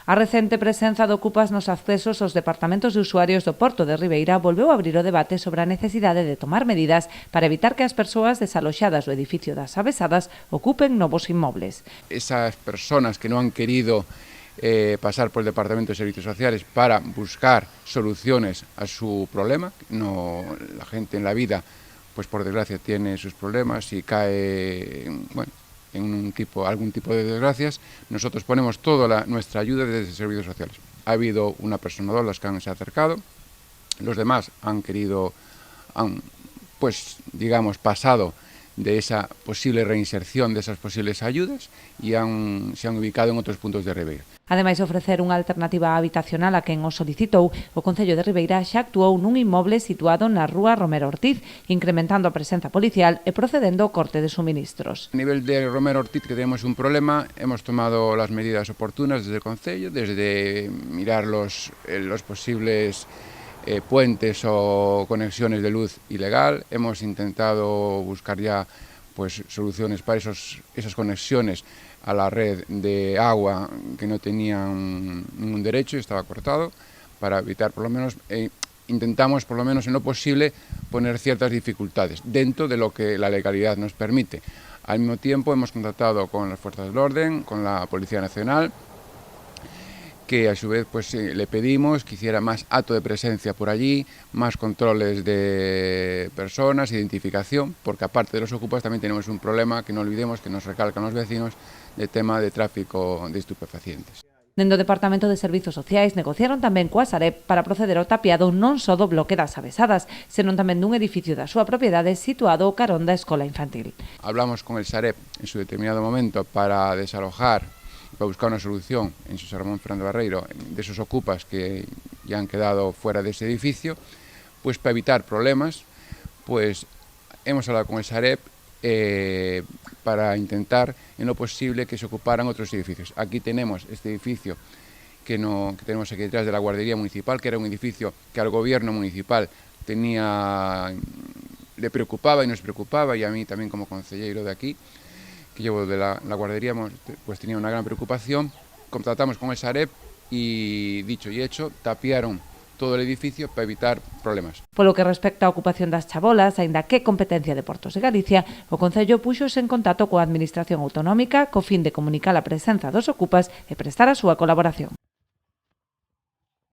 A recente presenza de ocupas nos accesos aos departamentos de usuarios do Porto de Ribeira volveu a abrir o debate sobre a necesidade de tomar medidas para evitar que as persoas desaloxadas do edificio das Avesadas ocupen novos inmobles. Esas personas que no han querido pasar por el Departamento de Servicios Sociales para buscar soluciones a su problema. No, la gente en la vida, pues por desgracia, tiene sus problemas y cae en algún tipo de desgracias. Nosotros ponemos toda nuestra ayuda desde Servicios Sociales. Ha habido una persona o dos las que se ha acercado, los demás han pasado de esa posible reinserción de esas posibles ayudas y se han ubicado en otros puntos de Ribeira. Ademais de ofrecer unha alternativa habitacional a quen o solicitou, o Concello de Ribeira xa actuou nun inmoble situado na rúa Romero Ortiz, incrementando a presenza policial e procedendo ao corte de suministros. A nivel de Romero Ortiz, que tenemos un problema, hemos tomado las medidas oportunas desde el Concello, desde mirar los posibles puentes o conexiones de luz ilegal. Hemos intentado buscar ya soluciones para esas conexiones a la red de agua que no tenían ningún derecho y estaba cortado, para evitar intentamos por lo menos en lo posible poner ciertas dificultades dentro de lo que la legalidad nos permite. Al mismo tiempo hemos contactado con las fuerzas del orden, con la Policía Nacional, que a su vez le pedimos que hiciera más acto de presencia por allí, más controles de personas, identificación, porque aparte de los ocupas también tenemos un problema que no olvidemos, que nos recalcan los vecinos, de tema de tráfico de estupefacientes. Dende o Departamento de Servizos Sociais negociaron tamén coa Sareb para proceder ao tapiado non só do bloque das Avesadas, senón tamén dun edificio da súa propiedade situado ao carón da escola infantil. Hablamos con el Sareb en su determinado momento para desalojar, para buscar una solución en José Ramón Fernández Barreiro de esos ocupas que ya han quedado fuera de ese edificio, pues para evitar problemas, pues hemos hablado con el Sareb para intentar en lo posible que se ocuparan otros edificios. Aquí tenemos este edificio que tenemos aquí detrás de la guardería municipal, que era un edificio que al gobierno municipal le preocupaba y nos preocupaba, y a mí también como concejero de aquí, que llevo de la guardería, pues tenía una gran preocupación. Contactamos con el Sareb y, dicho y hecho, tapiaron todo el edificio para evitar problemas. Polo que respecta á ocupación das chabolas, aínda que competencia de Portos de Galicia, o Concello púxose en contacto coa Administración Autonómica co fin de comunicar a presenza dos ocupas e prestar a súa colaboración.